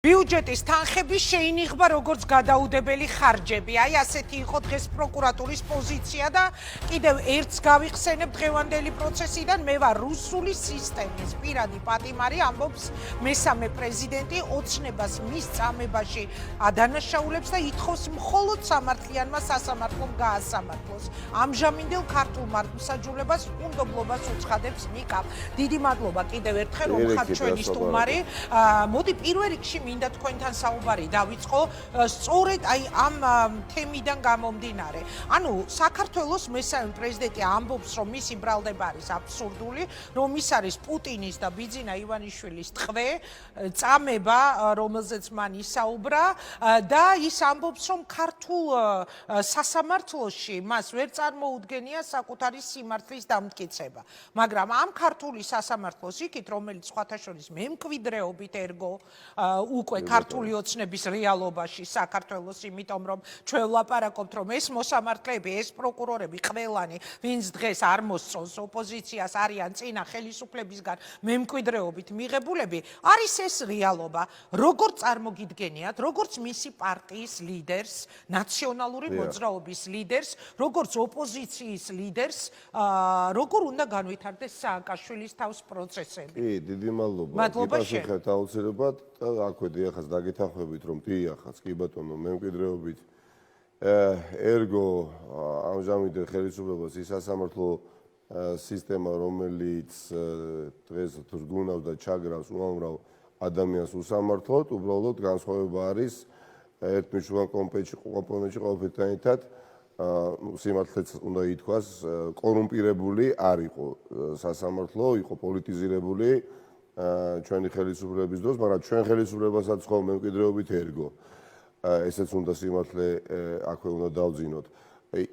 ბიუჯეტის თანხების შეინიღება როგორც გადაუდებელი ხარჯები. აი ასეთი იყო დღეს პროკურატურის პოზიცია და კიდევ ერთს გავიხსენებ დღევანდელი პროცესიდან. მე ვარ რუსული სისტემის პირადი პატიმარი, ამბობს მესამე პრეზიდენტი, ოცნებას მის წამებაში ადანაშაულებს და ითხოვს მხოლოდ სამართლიანმა სასამართლომ გაასამართლოს. ამჟამინდელ ქართულ მართლმსაჯულებას უნდობლობას უცხადებს ნიკა. დიდი მადლობა კიდევ ერთხელ რომ ხართ ჩვენი სტუმარი. მოდი პირველ რიგში მინდა თქვენთან საუბარი დავიწყო სწორედ აი ამ თემიდან გამომდინარე. ანუ საქართველოს მესამე პრეზიდენტი ამბობს, რომ მისი ბრალდება არის აბსურდული, რომ ის არის პუტინის და ბიძინა ივანიშვილის ტყვე, წამება, რომელზეც მან ისაუბრა და ის ამბობს, რომ ქართულ სასამართლოში მას ვერ წარმოუდგენია საკუთარი სიმართლის დამტკიცება. მაგრამ ამ ქართული სასამართლოს იქით, რომელიც სხვათა შორის მემკვიდრეობით ერგო უკვე ქართული ოცნების რეალობაში საქართველოს, იმიტომ რომ ჩვენ ვლაპარაკობთ, რომ ეს მოსამართლეები, ეს პროკურორები ყველანი, ვინც დღეს არ მოსწონს ოპოზიციას, არიან წინა ხელისუფლებისგან მემკვიდრეობით მიღებულები, არის ეს რეალობა. როგორ წარმოგიდგენიათ, როგორც მისი პარტიის ლიდერს, ნაციონალური მოძრაობის ლიდერს, როგორც ოპოზიციის ლიდერს, როგორ უნდა განვითარდეს სააკაშვილის თავს პროცესები? კი, დიდი მადლობა. მადლობა შენ. გიპასუხეთ აუცილებლად და აქვე დიახაც დაგეთანხმებით, რომ დიახაც, კი ბატონო, მემკვიდრეობით ერგო ამჟამინდელ ხელისუფლებას ის სასამართლო სისტემა, რომელიც დღეს რგუნავს და ჩაგრავს უამრავ ადამიანს უსამართლოდ, უბრალოდ განსხვავება არის ერთმნიშვნელოვან კომპონენტში ყოფილთან ერთად სიმართლეც უნდა ითქვას, კორუმპირებული არ იყო სასამართლო, იყო პოლიტიზირებული ჩვენი ხელისუფლების დროს, მაგრამ ჩვენ ხელისუფლებასაც ხო მემკვიდრეობით ერგო. ესეც უნდა სიმართლე აქვე უნდა დავძინოთ.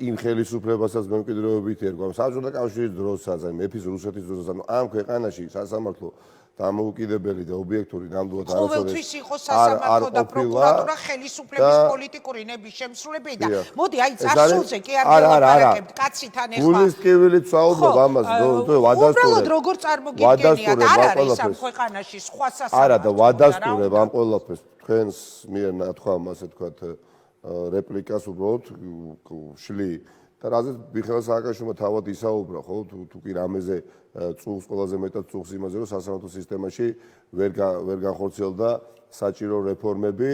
იმ ხელისუფლებასაც მემკვიდრეობით ერგო. საბჭოთა კავშირის დროსაც, აი მეფის რუსეთის დროსაც, ამ ქვეყანაში სასამართლო დამოუკიდებელი და ობიექტური ნამდვილად ყოველთვის იყო სასამართლო და პროკურატურა ხელისუფლების პოლიტიკური ნების შემსრულებელი და მოდი აი წარსულზე კი არ ველაპარაკებთ კაცითან ეხლა. გულის ტკივილით ვსაუბრობ ამას, ვადასტურებ. უბრალოდ როგორ წარმოგიდგენიათ, არ არის ამ ქვეყანაში სხვა სასამართლო. არა და ვადასტურებ ამ ყველაფერს თქვენს მიერ ნათქვამ, ასე ვთქვათ, რეპლიკას უბრალოდ შლი. და რაზეც მიხეილ სააკაშვილმა თავად ისაუბრა, ხო, თუ კი რამეზე წუხს ყველაზე მეტად წუხს იმაზე, რომ სასამართლო სისტემაში ვერ განხორციელდა საჭირო რეფორმები,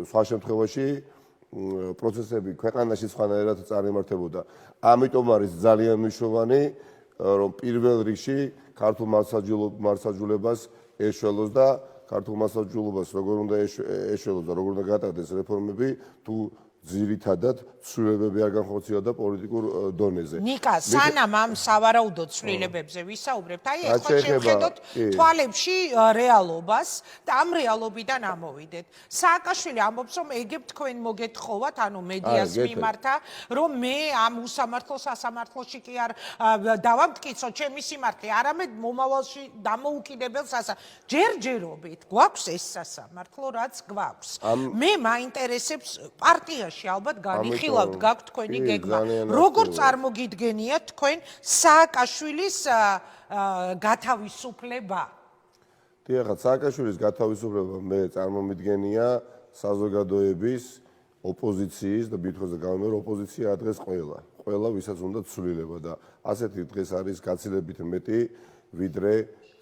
სხვა შემთხვევაში პროცესები ქვეყანაში სხვანაირად წარიმართებოდა. ამიტომ არის ძალიან მნიშვნელოვანი, რომ პირველ რიგში ქართულ მართლმსაჯულებას ეშველოს და ქართულ მართლმსაჯულებას როგორ უნდა ეშველოს და როგორ უნდა გატარდეს რეფორმები, თუ ძირითადად ცვლილებები არ განხორციელდა პოლიტიკურ დონეზე. ნიკა, სანამ ამ სავარაუდო ცვლილებებზე ვისაუბრებთ, აი ახლა შევხედოთ თვალებში რეალობას და ამ რეალობიდან ამოვიდეთ. სააკაშვილი ამბობს, რომ ეგებ თქვენ მოგეთხოვათ, ანუ მედიას მიმართა, რომ მე ამ უსამართლო სასამართლოში კი არ დავამტკიცო ჩემი სიმართლე, არამედ მომავალში დამოუკიდებელ ჯერჯერობით გვაქვს ეს სასამართლო, რაც გვაქვს. მე მაინტერესებს პარტია ალბათ განიხილავთ გაქვთ თქვენი გეგმა. როგორ წარმოგიდგენიათ თქვენ სააკაშვილის გათავისუფლება? დიახ, სააკაშვილის გათავისუფლება მე წარმომიდგენია საზოგადოების, ოპოზიციის და მითხოვს და გამომერო ოპოზიცია დღეს ყველა ვისაც უნდა ცვლილება და ასეთი დღეს არის გაცილებით მეტი ვიდრე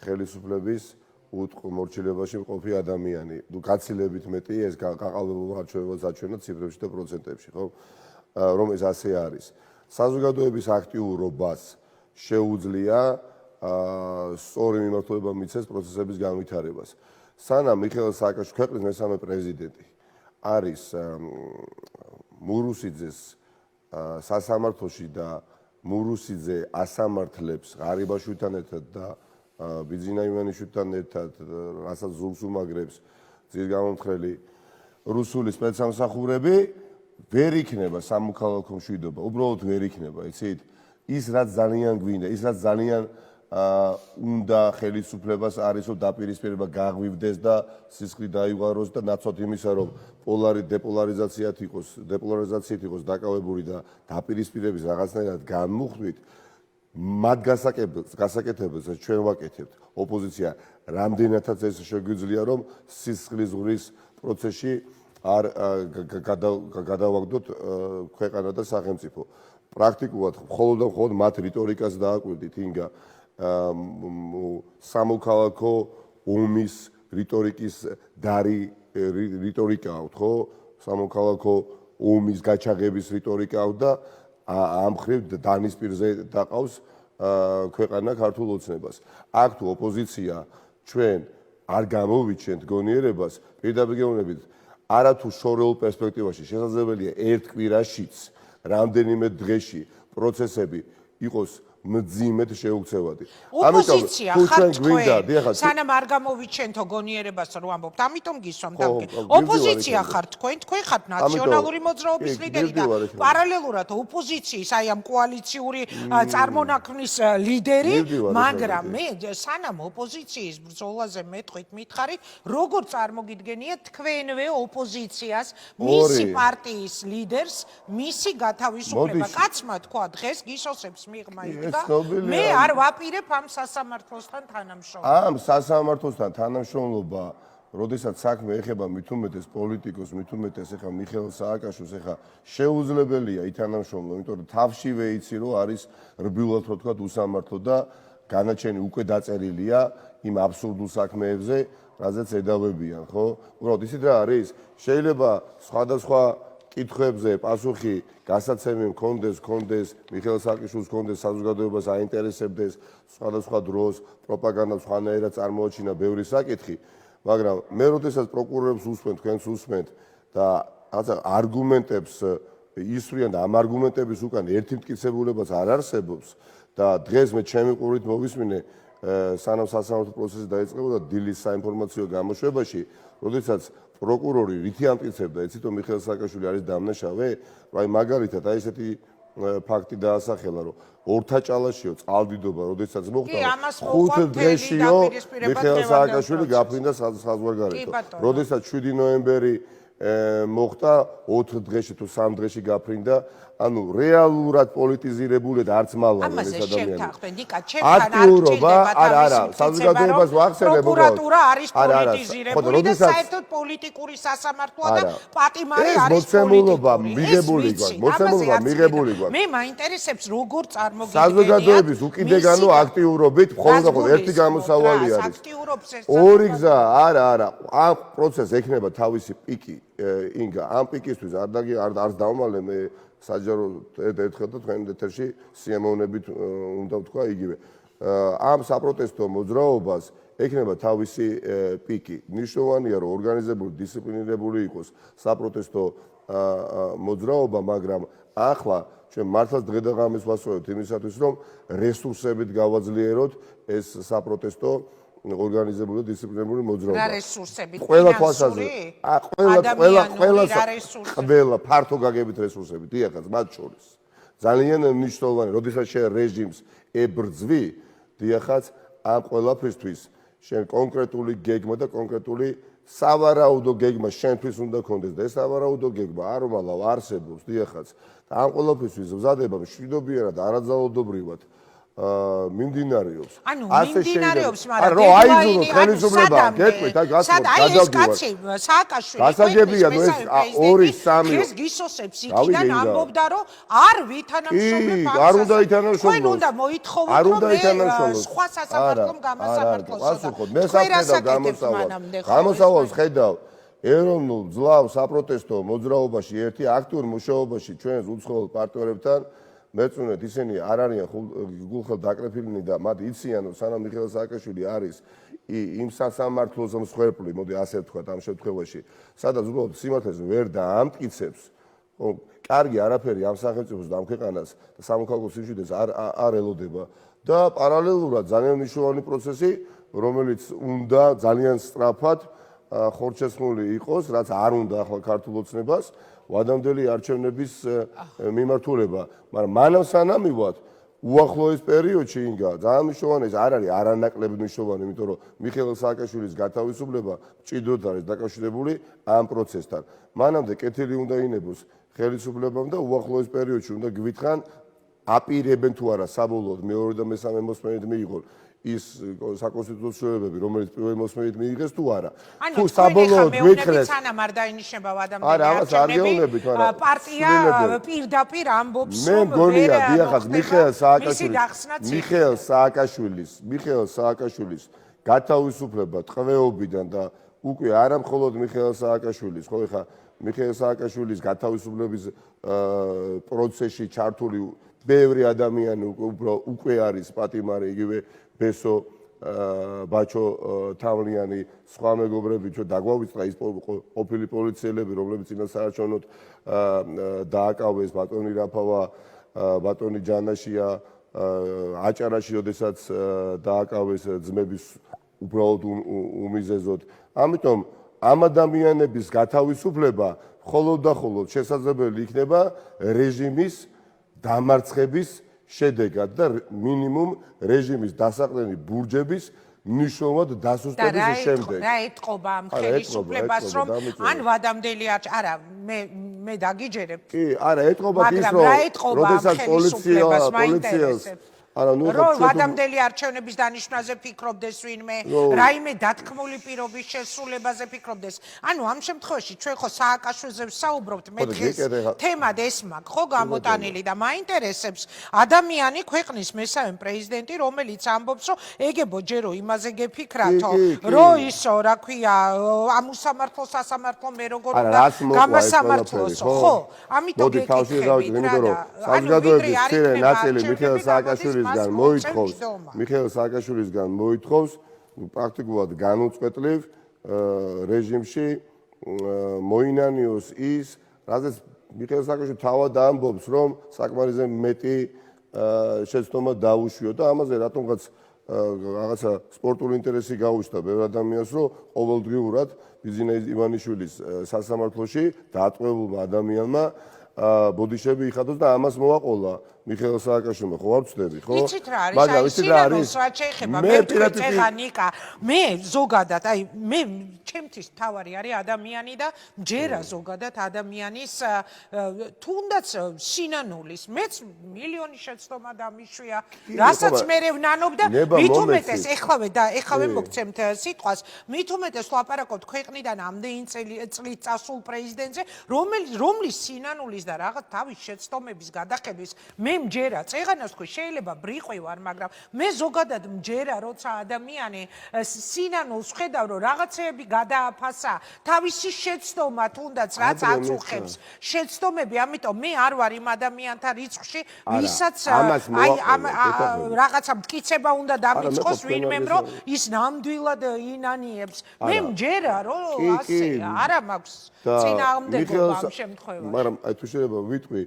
ხელისუფლების მორჩილებაში მყოფი ადამიანი. გაცილებით მეტი ეს გაყალბება აჩვენა ციფრებში და პროცენტებში, ხო? რომ ეს ასე არის. საზოგადოების აქტიურობას შეუძლია სწორი მიმართულება მიცეს პროცესების განვითარებას. სანამ მიხეილ სააკაშვილის ქვეყნის მესამე პრეზიდენტი არის მურუსიძეს სასამართლოში და მურუსიძე ასამართლებს ღარიბაშვილთან ერთად და ბიძინა ივანიშვილთან ერთად, რასაც ზურგს უმაგრებს ძირგამომხრელი რუსული სპეცსამსახურები, ვერ იქნება სამოქალაქო მშვიდობა, უბრალოდ ვერ იქნება, იცით? ის რაც ძალიან გვინდა, ის რაც ძალიან უნდა ხელისუფლებას არის, რომ დაპირისპირება გაღვივდეს და სისხლი დაივღაროს და ნაცვლად იმისა, რომ დეპოლარიზაციით იყოს დაკავებული და დაპირისპირების რაღაცნაირად განმუხტვით, მათ გასაკეთებელს ჩვენ ვაკეთებთ ოპოზიცია რამდენადაც ეს შეგვიძლია რომ სისხლის ზღვრის პროცესში არ გადავაგდოთ ქვეყანა და სახელმწიფო პრაქტიკულად მხოლოდ მათ რიტორიკას დააკვირდით ინგა სამოქალაქო ომის რიტორიკის დარი რიტორიკა აქვს ხო სამოქალაქო ომის გაჩაღების რიტორიკა აქვს და ამ მხრივ დანის პირზე დაყავს ქვეყანა ქართულ ოცნებას აქ თუ ოპოზიცია ჩვენ არ გამოვიჩენთ გონიერებას პირდაპირ გეუბნებით არათუ შორეულ პერსპექტივაში შესაძლებელია ერთ კვირაშიც რამდენიმე დღეში პროცესები იყოს მძიმედ შეუქცევადი. ოპოზიცია ხართ თქვენ, სანამ არ გამოვიჩენთო გონიერებას რომ ამბობთ, ამიტომ გისვამ დამგე. ოპოზიცია ხართ თქვენ, თქვენ ხართ ნაციონალური მოძრაობის ლიდერი და პარალელურად ოპოზიციის აი ამ კოალიციური წარმონაქმნის ლიდერი, მაგრამ მე სანამ ოპოზიციის ბრძოლაზე მეტყვით მითხარი, როგორ წარმოგიდგენიათ თქვენვე ოპოზიციას, მისი პარტიის ლიდერს, მისი გათავისუფლება. კაცმა თქვა დღეს გისოსებს მიღმა იქ მე არ ვაპირებ ამ სასამართლოსთან თანამშრომლობას. ამ სასამართლოსთან თანამშრომლობა, როდესაც საქმე ეხება მით უმეტეს პოლიტიკოს, მით უმეტეს ეხა მიხეილ სააკაშვილს, ეხა შეუძლებელია ითანამშრომლო, იმიტომ რომ თავშივე იცი რომ არის რბილად რო თქვა უსამართლო და განაჩენი უკვე დაწერილია იმ აბსურდულ საქმეებზე, რაზეც ედავებიან, ხო? უბრალოდ ისეთ რა არის, შეიძლება სხვადასხვა კითხვებზე პასუხი გასაცემი მქონდეს მიხეილ სააკაშვილს მქონდეს საზოგადოებას აინტერესებდეს სხვადასხვა დროს პროპაგანდა სხვანაირად წარმოაჩინა ბევრი საკითხი მაგრამ მე როდესაც პროკურორებს უსმენთ თქვენს უსმენთ და რაღაცა არგუმენტებს ისვრიან და ამ არგუმენტების უკან ერთი მტკიცებულებას არ არსებობს და დღეს მე ჩემი ყურით მოვისმინე სანამ სასამართლო პროცესი დაიწყებოდა დილის საინფორმაციო გამოშვებაში როდესაც პროკურორი რითი ამტკიცებდა, იცით რომ მიხეილ სააკაშვილი არის დამნაშავე? აი მაგალითად აი ესეთი ფაქტი დაასახელა, რომ ორთაჭალაშიო წყალდიდობა, როდესაც მოხდა 5 დღეშიო მიხეილ სააკაშვილი გაფრინდა საზღვარგარეთო. როდესაც 7 ნოემბერი მოხდა 4 დღეში თუ 3 დღეში გაფრინდა ანუ რეალურად პოლიტიზირებული და არც მალვან ეს ადამიანი. აქტიურობა არა, საზოგადოებას ვახსენებ უბრალოდ. პროკურატურა არის პოლიტიზირებული და საერთოდ პოლიტიკური სასამართლოა და პატიმარი არის მოცემულობა მიღებული გვაქვს. მე მაინტერესებს როგორ წარმოგიდგენიათ საზოგადოების უკიდეგანო აქტიურობით მხოლოდ ერთი გამოსავალი არის. ორი გზა, არა, ამ პროცესს ექნება თავისი პიკი ინგა ამ პიკისთვის არ დავმალე მე საჯარო ერთხელ და თქვენ ეთერში სიამოვნებით უნდა ვთქვა იგივე. ამ საპროტესტო მოძრაობას ექნება თავისი პიკი. ნიშნავენია რომ ორგანიზებული, დისციპლინირებული იყოს საპროტესტო მოძრაობა, მაგრამ ახლა ჩვენ მართლაც დღე და ღამეს ვასწავლებთ იმისათვის, რომ რესურსებით გავაძლიეროთ ეს საპროტესტო ორგანიზებული და დისციპლინირებული მოძრაობა. რა რესურსებით? ყველა თვალსაზრისით. ყველა ფართო გაგებით რესურსებით, დიახაც, მათ შორის. ძალიან მნიშვნელოვანი, როდესაც შენ რეჟიმს ებრძვი, დიახაც, ამ ყველაფრისთვის შენ კონკრეტული გეგმა და კონკრეტული სავარაუდო გეგმა შენთვის უნდა გქონდეს და ეს სავარაუდო გეგმა არ უმალავ არსებობს, დიახაც. და ამ ყველაფრისთვის მზადება მშვიდობიანად არაძალადობრივად მიმდინარეობს. ანუ მიმდინარეობს, მაგრამ რო აიძულოთ ხელისუფლება, გეტყვით, აი გასაგებია. აი ეს კაცი სააკაშვილი, გასაგებია, ნუ ეს 2-3 ეს გისოსებს იქიდან ამბობდა, რომ არ ვითანამშრომლებ ამ არ უნდა ითანამშრომლოს. თქვენ უნდა მოითხოვოთ, რომ სხვა სასამართლომ გამასამართლოს. პასუხოთ, მე საქმედავ გამოსავალს ხედავ. ეროვნულ ძლავ საპროტესტო მოძრაობაში ერთი აქტიურ მუშაობაში ჩვენს უცხოელ პარტნიორებთან მეწუნეთ ისინი არ არიან გულხელ დაკრეფილნი და მათ იციან რომ სანამ მიხეილ სააკაშვილი არის იმ სასამართლოს მსხვერპლი, მოდი ასე ვთქვათ ამ შემთხვევაში, სადაც უბრალოდ სიმართლეს ვერ დაამტკიცებს, კარგი არაფერი ამ სახელმწიფოს და ამ ქვეყანას და სამოქალაქო სიმშვიდეს არ ელოდება და პარალელურად ძალიან მნიშვნელოვანი პროცესი, რომელიც უნდა ძალიან სწრაფად ხორჩესმული იყოს, რაც არ უნდა ახლა ქართულ ოცნებას ვადამდელი არჩევნების მიმართულება, მაგრამ მანამ სანამივად უახლოეს პერიოდში ინგა ძალიან მნიშვნელოვანი ეს არ არის არანაკლები მნიშვნელოვანი, იმიტომ რომ მიხეილ სააკაშვილის გათავისუფლება მჭიდროდ არის დაკავშირებული ამ პროცესთან. მანამდე კეთილი უნდა ინებოს ხელისუფლებამ და უახლოეს პერიოდში უნდა გვითხრან აპირებენ თუ არა საბოლოოდ მეორე და მესამე მოსმენით მიიღონ ის საკონსტიტუციო ცვლილებები, რომელიც პირველი მოსმენით მიიღეს თუ არა. თუ საბოლოოდ გითხრეს, სანამ არ დაინიშნება არა, ამას არ გეუბნებით, მაგრამ პარტია პირდაპირ ამბობს, მე მგონია, დიახაც, მიხეილ სააკაშვილის გათავისუფლება ტყვეობიდან და უკვე არა მხოლოდ მიხეილ სააკაშვილის, ხო ეხა მიხეილ სააკაშვილის გათავისუფლების პროცესში ჩართული ბევრი ადამიანი უკვე არის პატიმარი, იგივე ბესო ბაჩო თავლიანი, სხვა მეგობრები, ჩვენ დაგვავიწყდა ის ყოფილი პოლიციელები, რომლებიც წინასაარჩევნოდ დააკავეს ბატონი რაფავა, ბატონი ჯანაშია, აჭარაში, როდესაც დააკავეს ძმების უბრალოდ უმიზეზოდ. ამიტომ ამ ადამიანების გათავისუფლება მხოლოდ და მხოლოდ შესაძლებელი იქნება რეჟიმის დამარცხების შედეგად და მინიმუმ რეჟიმის დასაყრდენი ბურჯების მნიშვნელოვნად დასუსტების შემდეგ. რა ეთყობა ამ ხელისუფლებას, რომ ან ვადამდელი არა, მე დაგიჯერებ. კი, არა, ეთყობა ის, რომ როდესაც პოლიციას რომ ვადამდელი არჩევნების დანიშვნაზე ფიქრობდეს ვინმე, რაიმე დათქმული პირობის შესრულებაზე ფიქრობდეს. ანუ ამ შემთხვევაში ჩვენ ხო სააკაშვილზე ვსაუბრობთ, მე დღეს თემად ეს მაქვს ხო გამოტანილი და მაინტერესებს ადამიანი ქვეყნის მესამე პრეზიდენტი, რომელიც ამბობს, რომ ეგებო ჯერო имаზე გეფიქრათო, რომ ისო, რა ქვია, ამ უსამართლო სასამართლო მე როგორ უნდა გამასამართლოსო, ხო? ამიტომ გეკითხებით რა. საზოგადოების მცირე ნაწილი მიხეილ სააკაშვილის მიხეილ სააკაშვილისგან მოითხოვს პრაქტიკულად განუწყვეტლივ რეჟიმში მოინანიოს ის, რადგან მიხეილ სააკაშვილი თავად ამბობს, რომ საკმარისზე მეტი შეცდომა დაუშვიო და ამაზე რატომღაც რაღაცა სპორტული ინტერესი გაუჩნდა ბევრ ადამიანს, რომ ყოველდღიურად ბიზინა ივანიშვილის სასამართლოში დატყვევულმა ადამიანმა ბოდიშები იხადოს და ამას მოვაყოლა მიხეილ სააკაშვილმა, ხო არ ვწდები, ხო? იცით რა არის? მაგრამ იცით რა არის? რაც შეეხება მე ნიკა, მე ზოგადად, მე ჩემთვის თავარი არის ადამიანი და მჯერა ზოგადად ადამიანის თუნდაც სინანულის, მეც მილიონი შეცდომა დამიშვია, რასაც მე ვნანობ და მით უმეტეს ეხლავე მოგცემთ სიტყვას, მით უმეტეს ვლაპარაკობთ ქვეყნიდან ამდენი წლით წასულ პრეზიდენტზე, რომლის სინანულის და რაღაც თავის შეცდომების გადახების მე მჯერა, წეღანას თქვი შეიძლება ბრიყვი ვარ, მაგრამ მე ზოგადად მჯერა, როცა ადამიანი სინანულს ხედავ, რომ რაღაცეები გადააფასა, თავისი შეცდომა თუნდაც რაც აწუხებს, შეცდომები, ამიტომ მე არ ვარ იმ ადამიანთა რიცხვში, ვისაც რაღაცა მტკიცება უნდა დამიწყოს ვინმემ, რომ ის ნამდვილად ინანიებს. მე მჯერა, რომ ასე არა მაქვს წინააღმდეგობა ამ შემთხვევაში. მაგრამ თუ შეიძლება ვიტყვი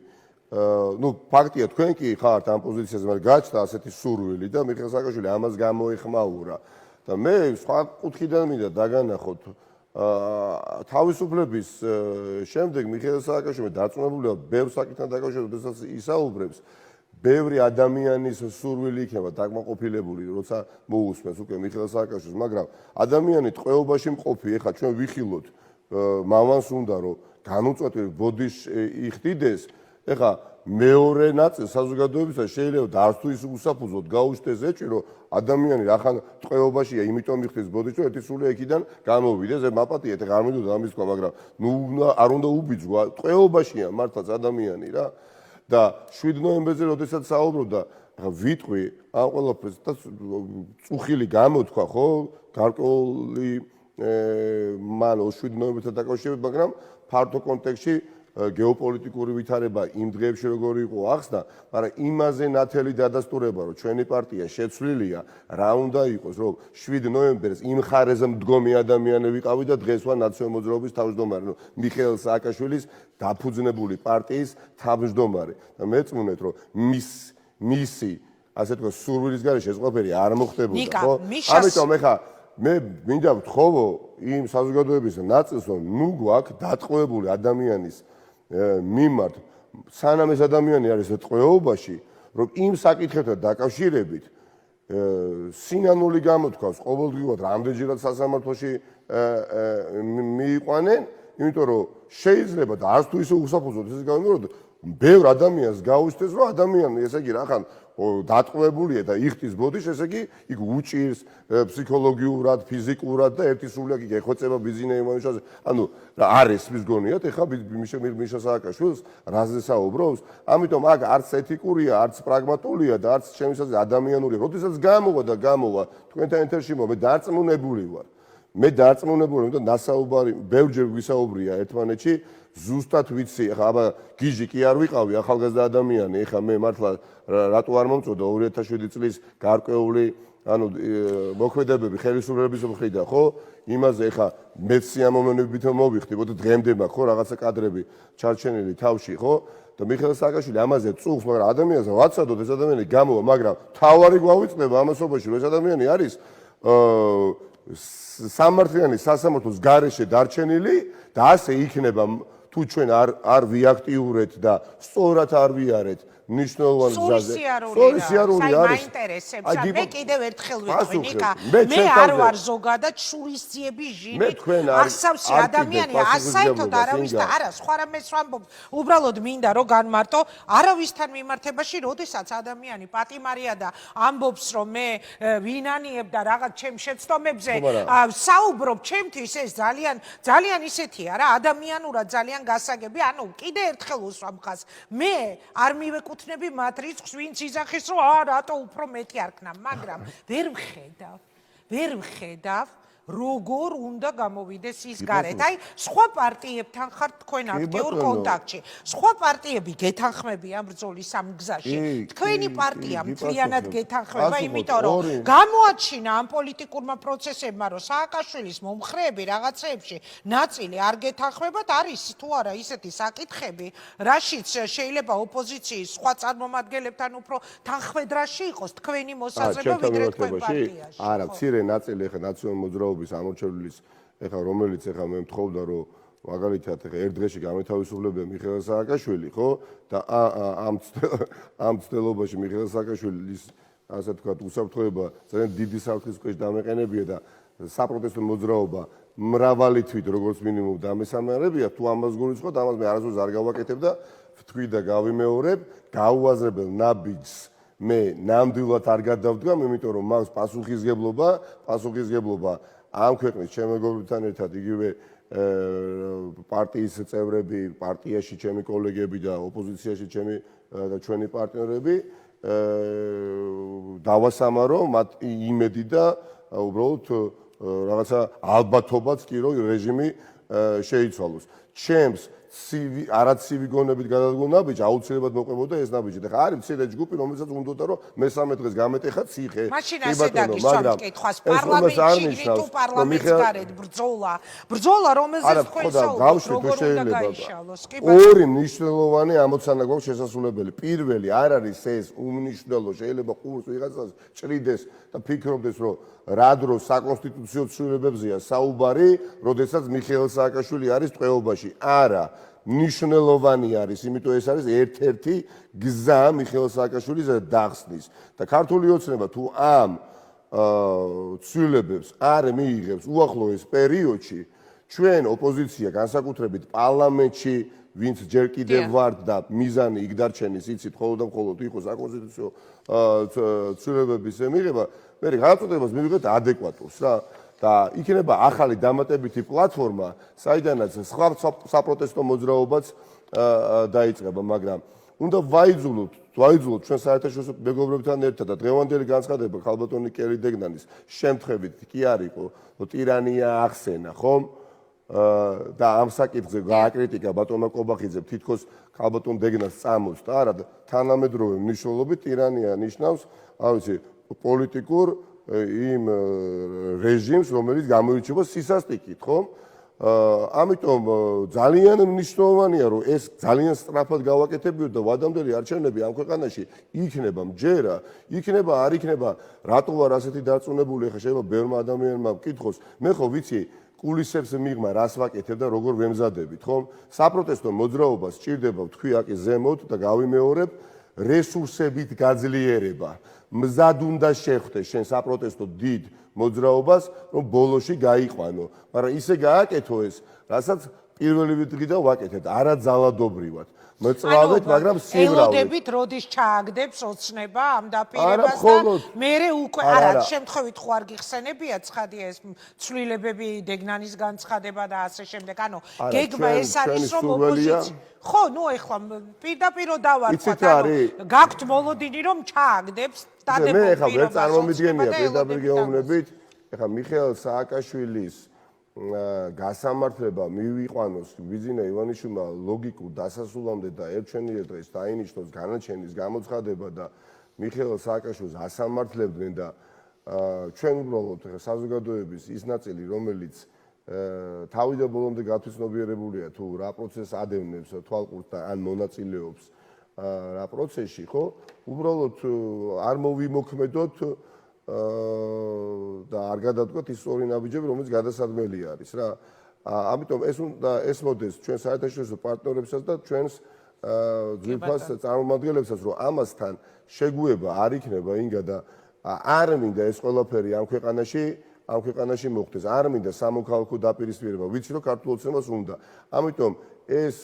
ფაქტია, თქვენ კი ხართ ამ პოზიციაზე, მაგრამ გაჩნდა ასეთი სურვილი და მიხეილ სააკაშვილი ამას გამოეხმაურა. და მე სხვა კუთხიდან მინდა დაგანახოთ, თავისუფლების შემდეგ მიხეილ სააკაშვილმა დარწმუნებულია ბევრ საკითხთან დაკავშირებით, როდესაც ისაუბრებს, ბევრი ადამიანის სურვილი იქნება დაკმაყოფილებული, როცა მოусმენს უკვე მიხეილ სააკაშვილს, მაგრამ ადამიანი ტყვეობაში მყოფი, ეხლა ჩვენ ვიხილოთ, მამანს უნდა რომ განუწყვეტლივ ბოდიში იხდიდეს, ეხლა მეორე ნაწილს საზოგადოებისა შეიძლება და არც თუ ის უსაფუძოდ გაუჩნდეს ეჭვი, რომ ადამიანი რახან ტყვეობაშია, იმიტომ იხდის ბოდიში, რომ ერთი სული იქიდან გამოვიდეს, მაპატიეთ, ეხლა არ მინდოდა ამის თქვა, მაგრამ არ უნდა უბიძგო, ტყვეობაშია მართლაც ადამიანი რა. და 7 ნოემბერზე, როდესაც საუბრობდა, ვიტყვი ამ ყველაფერს და წუხილი გამოთქვა, ხო, გარკვეული მან 7 ნოემბერთან დაკავშირებით, მაგრამ ფართო კონტექსტში გეოპოლიტიკური ვითარება იმ დღეებში როგორი იყო ახსნა, მაგრამ იმაზე ნათელი დადასტურება, რომ ჩვენი პარტია შეცვლილია, რა უნდა იყოს, რომ 7 ნოემბერს იმ ხარეს მდგომი ადამიანები ვიყავი და დღეს ვარ ნაციონალ მოძრაობის თავმჯდომარე, მიხეილ სააკაშვილის დაფუძნებული პარტიის თავმჯდომარე. და მეწმუნეთ, რომ მისი ასე თქვა სურვილის გარეშე ეს ყველაფერი არ მოხდებოდა, ხო? ამიტომ ეხა მე მინდა ვთხოვო იმ საზოგადოების ნაწილს, რომ ნუ გვაქვს დატყვევებული ადამიანის მიმართ, სანამ ეს ადამიანი არის ტყვეობაში, რომ იმ საკითხებთან დაკავშირებით სინანული გამოთქვას ყოველდღიურად რამდენჯერად სასამართლოში მიიყვანენ, იმიტომ რომ შეიძლება და არც თუ ისე უსაფუძოდ ეს გამიმეორდა, ბევრ ადამიანს გაუჩნდეს, რომ ადამიანი, ესე იგი, რახან დატყვევებულია და იხტის ბოდიშს, ესე იგი, იქ უჭირს ფსიქოლოგიურად, ფიზიკურად და ერთი სულიაკი ეხოცება ბიზნესის იმუშავე. ანუ რა არის მის გონიათ, ეხა მიშა სააკაშვილს რაზე საუბრობს? ამიტომ აქ არც ეთიკურია, არც პრაგმატულია და არც შემისაზე ადამიანურია. როდესაც გამოვა თქვენთან ეთერში მე დარწმუნებული ვარ. მე დარწმუნებული, რომ ნასაუბარი ბევრჯერ ვისაუბრია ერთმანეთში, ზუსტად ვიცი, ახლა აბა გიჟი კი არ ვიყავი, ახალგაზრდა ადამიანი, ეხლა მე მართლა რატო არ მომწოდა 2007 წლის გარკვეული, ანუ მოქმედებები ხელისუფლების მხრიდან, ხო? იმაზე ეხლა მეც სიამოვნებით მოვიხდი, ბოდო დღემდე მაქვს ხო რაღაცა კადრები ჩარჩენილი თავში, ხო? და მიხეილ სააკაშვილი ამაზე წუხს, მაგრამ ადამიანს ვაცადოთ, ეს ადამიანი გამოვა, მაგრამ თავარი გვავიწყდება ამასობაში, რომ ეს ადამიანი არის სამართლიანი სასამართლოს გარეშე დარჩენილი და ასე იქნება თუ ჩვენ არ ვიაქტიურეთ და სწორად არ ვიარეთ ნიშნულოვან გზაზე. სიარული არის. მაინტერესებს. მე კიდევ ერთხელ ვიტყვი, ნიკა, მე არ ვარ ზოგადად შურისძიების ჟინით. ახსავსი ადამიანი ასაერთოდ არავის და არა, სხვა რამეს ვამბობ. უბრალოდ მინდა რომ განმარტო არავისთან მიმართებაში, როდესაც ადამიანი პატიმარია და ამბობს, რომ მე ვინანიებ და რაღაც ჩემ შეცდომებზე საუბრობ, ჩემთვის ეს ძალიან ისეთია რა, ადამიანურად ძალიან გასაგები. ანუ კიდევ ერთხელ უსვამ ხას. მე არ მივეკუთვნები მათ რიცხვს, ვინც იძახის, რომ რატო უფრო მეტი არ ქნა, მაგრამ ვერ ვხედავ, როგორ უნდა გამოვიდეს ის გარეთ. აი, სხვა პარტიებთან ხართ თქვენ აქტიურ კონტაქტში. სხვა პარტიები გეთანხმებიან ბრძოლის ამ გზაში. თქვენი პარტია მთლიანად გეთანხმება, იმიტომ რომ გამოაჩინა ამ პოლიტიკურმა პროცესებმა, რომ სააკაშვილის მომხრეები რაღაცეებში ნაწილი არ გეთანხმებათ, არის თუ არა ისეთი საკითხები, რაშიც შეიძლება ოპოზიციის სხვა წარმომადგენლებთან უფრო თანხმედრაში იყოს თქვენი მოსაზრება ვიდრე თქვენ პარტიაში. არა, მცირე ნაწილი ახლა ნაციონალურ მოძრაობის ამორჩევლის ეხა რომელიც ეხა მე მთხოვდა რომ მაგალითად ეხა ერთ დღეში გამეთავისუფლებია მიხეილ სააკაშვილი, ხო? და ამ ცდელობაში მიხეილ სააკაშვილის ასე თქვა უსაფრთხოება ძალიან დიდი საფრთხის ქვეშ დამეყენებია და საპროტესტო მოძრაობა მრავალი თვით როგორც მინიმუმ დამესამარებია, თუ ამას გულისხმობ, ამას მე არასდროს არ გავაკეთებ და ვთქვი და გავიმეორებ, გაუაზრებელ ნაბიჯს მე ნამდვილად არ გადავდგამ, იმიტომ რომ მაქვს პასუხისგებლობა ამ ქვეყნის ჩემ მეგობრებთან ერთად იგივე პარტიის წევრები, პარტიაში ჩემი კოლეგები და ოპოზიციაში ჩემი და ჩვენი პარტნიორები დავასამარო მათ იმედი და უბრალოდ რაღაცა ალბათობაც კი რომ რეჟიმი შეიცვალოს. ჩემს არაცივი გონებით გადადგმულ ნაბიჯს აუცილებლად მოყვებოდა ეს ნაბიჯი. და არის მცირე ჯგუფი, რომელსაც უნდოდა რომ მესამე დღეს გამეტეხა ციხე. მაშინ ასე დაგისვამთ კითხვას პარლამენტში თუ პარლამენტს გარეთ ბრძოლა რომელზეც თქვენ საუბრობთ, როგორ უნდა გაიშალოს. ორი მნიშვნელოვანი ამოცანა გვაქვს შესასრულებელი. პირველი არ არის ეს უმნიშვნელო, შეიძლება ყურს ვიღაცას ჭრიდეს და ფიქრობდეს რომ რა დროს საკონსტიტუციო ცვლილებებზეა საუბარი, როდესაც მიხეილ სააკაშვილი არის ტყვეობაში. არა, ნიშნულოვანი არის, იმიტომ ეს არის ერთ-ერთი გზა მიხეილ სააკაშვილის დახსნის. და ქართული ოცნება თუ ამ ცვლილებებს არ მიიღებს უახლოეს პერიოდში, ჩვენ ოპოზიცია განსაკუთრებით პარლამენტში, ვინც ჯერ კიდევ ვართ და მიზანი იქ დარჩენის, იცით, მხოლოდ და მხოლოდ იყოს საკონსტიტუციო ცვლილებების მიღება, მე განაწყვეტებას მივიღეთ ადეკვატურს რა. და იქნება ახალი დამატებითი პლატფორმა, საიდანაც სხვა საპროტესტო მოძრაობაც დაიწყება, მაგრამ უნდა ვაიძულოთ ჩვენ საერთაშორისო მეგობრებთან ერთად და დღევანდელი განცხადება ხალბატონი კერი დეგნანის შემთხვევით კი არ იყო, რომ ტირანია ახსენა, ხომ? და ამ საკითხზე გააკრიტიკა ბატონმა კობახიძემ თითქოს ხალბატონ დეგნას წამოს და არა თანამედროვე მნიშვნელობით ტირანია ნიშნავს, არ ვიცი, პოლიტიკურ იმ რეჟიმს, რომელიც გამოირჩევა სისასტიკით, ხომ? ამიტომ ძალიან მნიშვნელოვანია, რომ ეს ძალიან სწრაფად გავაკეთებიოთ და ვადამდელი არჩევნები ამ ქვეყანაში იქნება მჯერა, იქნება, არ იქნება, რატო ვარ ასეთი დარწმუნებული, ხა შეიძლება ბევრმა ადამიანმა მკითხოს, მე ხო ვიცი კულისებს მიღმა რას ვაკეთებ და როგორ ვემზადებით, ხომ? საპროტესტო მოძრაობას სჭირდება, თქვი აკი ზემოთ და გავიმეორებ, რესურსებით გაძლიერება. მზად უნდა შეხვდეს შენ საპროტესტო დიდ მოძრაობას, რომ ბოლოში გაიყვანო. მაგრამ ისე გააკეთო ეს, რასაც პირველი დღიდან ვაკეთებთ, არა ძალადობრივად. მოწვავეთ, მაგრამ სიმრავლით. ელოდებით როდის ჩააგდებს ოცნება ამ დაპირებას და მერე უკვე არა შემთხვევით ხო არ გიხსენებია ცხადი ეს ცვლილებები დეგნანის განცხადება და ასე შემდეგ. ანუ გეგმა ეს არის რომ ოპოზიცია ხო, ნუ ეხლა პირდაპირ დავარქვათ, ანუ გაქვთ მოლოდინი რომ ჩააგდებს დადებულ მე ეხლა ვერ წარმომიდგენია პირდაპირ გეუბნებით, ეხლა მიხეილ სააკაშვილის გასამართლება მივიყვანოს ბიძინა ივანიშვილმა ლოგიკურ დასასრულამდე და ერჩვენიერ დღეს დაინიშნოს განაჩენის გამოცხადება და მიხეილ სააკაშვილს ასამართლებდნენ და ჩვენ უბრალოდ საზოგადოების ის ნაწილი რომელიც თავიდან ბოლომდე გათვითცნობიერებულია თუ რა პროცესს ადევნებს თვალყურს და ან მონაწილეობს რა პროცესში ხო უბრალოდ არ მოვიმოქმედოთ და არ გადადგოთ ის ორი ნაბიჯები, რომელიც გადასადმელი არის რა. ამიტომ ეს უნდა ესმოდეს ჩვენ საერთაშორისო პარტნიორებსაც და ჩვენს ძვირფას წარმომადგენლებსაც, რომ ამასთან შეგუება არ იქნება ინგა და არ მინდა ეს ყველაფერი ამ ქვეყანაში მოხდეს. არ მინდა სამოქალაქო დაპირისპირება, ვიცი რომ ქართულ ოცნებას უნდა. ამიტომ ეს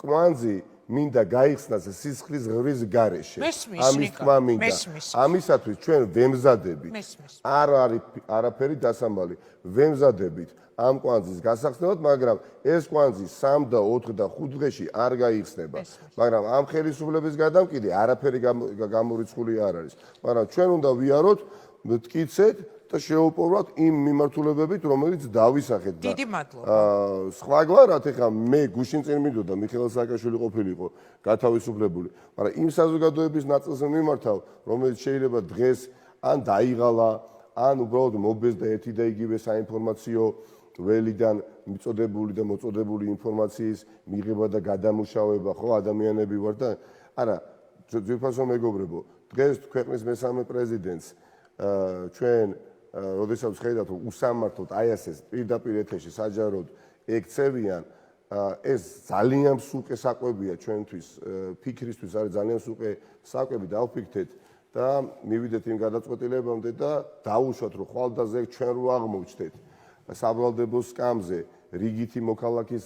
კვანძი მინდა გაიხსნას სისხლის ღრის გარეშე. ამის თქმა მინდა. ამისათვის ჩვენ ვემზადებით. არ არის არაფერი დასამალი. ვემზადებით ამ კვანძის გასახსნელად, მაგრამ ეს კვანძი 3 და 4 და 5 დღეში არ გაიხსნება. მაგრამ ამ ხელისუფლების გადამკიდე არაფერი გამორიცხული არ არის. მაგრამ ჩვენ უნდა ვიაროთ, მტკიცეთ და შეუპოვროთ იმ მიმართულებებით, რომელიც დავისახეთ და დიდი მადლობა. სხვაგვარად ეხლა მე გუშინ წინ მინდოდა მიხეილ სააკაშვილი ყოფილიყო გათავისუფლებული, მაგრამ იმ საზოგადოების ნაწილს მიმართავ, რომელიც შეიძლება დღეს ან დაიღალა, ან უბრალოდ მობეზდა ერთი და იგივე საინფორმაციო ველიდან მიწოდებული და მოწოდებული ინფორმაციის მიღება და გადამუშავება, ხო, ადამიანები ვარ და არა, ძვირფასო მეგობრებო, დღეს ქვეყნის მესამე პრეზიდენტს ჩვენ როდესაც ხედავთ რომ უსამართლოდ აი ასე პირდაპირ ეთერში საჯაროდ ექცევიან ეს ძალიან სულყე საკვებია ჩვენთვის ფიქრისთვის არის ძალიან სულყე საკვები დავფიქრეთ და მივიდეთ იმ გადაწყვეტილებამდე და დაუშვათ რომ ხვალდაზე ჩვენ რო აღმოვჩნდეთ საბრალდებო სკამზე რიგითი მოქალაქის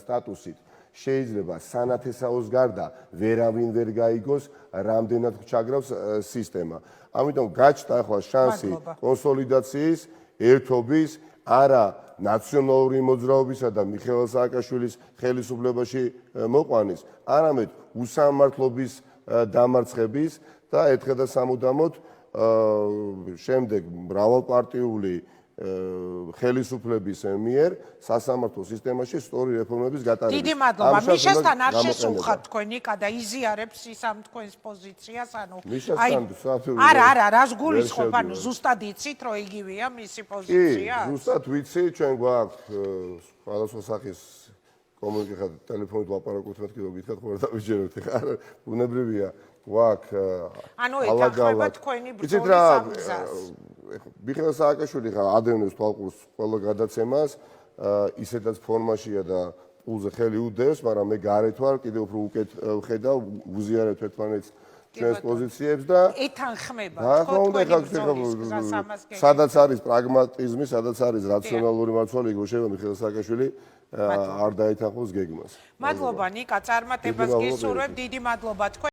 სტატუსით შეიძლება სანათესაოს გარდა ვერავინ ვერ გაიგოს რამდენად ჩაგრავს სისტემა. ამიტომ გაჩნდა ახლა შანსი კონსოლიდაციის, ერთობის, არა ნაციონალური მოძრაობისა და მიხეილ სააკაშვილის ხელისუფლებაში მოყვანის, არამედ უსამართლობის დამარცხების და ერთხელ და სამუდამოდ შემდეგ მრავალპარტიული ხელისუფლების მიერ სასამართლო სისტემაში სწორი რეფორმების გატარების. დიდი მადლობა. მიშასთან არ შესულხათ თქვენ ნიკა და იზიარებს ის ამ თქვენს პოზიციას, ანუ არა, რას გულისხმობ, ანუ ზუსტად იცით, რომ იგივეა მისი პოზიცია? კი, ზუსტად ვიცი, ჩვენ გვაქვს სხვადასხვა სახის კომუნიკაცია, ტელეფონით ლაპარაკობთ, მეთქი რომ გითხრათ, ხო და ვიჯერებთ, ხარ, ბუნებრივია, გვაქვს ანუ ეთანხმება თქვენი ბრძოლის ამიზას. მიხეილ სააკაშვილი ხა ადევნებს თვალყურს ყველა გადაცემას, ისედაც ფორმაშია და პულზე ხელი უდევს, მაგრამ მე გარეთ ვარ, კიდევ უფრო უკეთ ვხედავ, უზიარებთ ერთმანეთს ჩვენს პოზიციებს და ეთანხმება თქვენი სადაც არის პრაგმატიზმი, სადაც არის რაციონალური მართვა, იქ შეიძლება მიხეილ სააკაშვილი არ დაეთანხმოს გეგმას. მადლობა ნიკა, წარმატებას გისურვებ, დიდი მადლობა თქვენ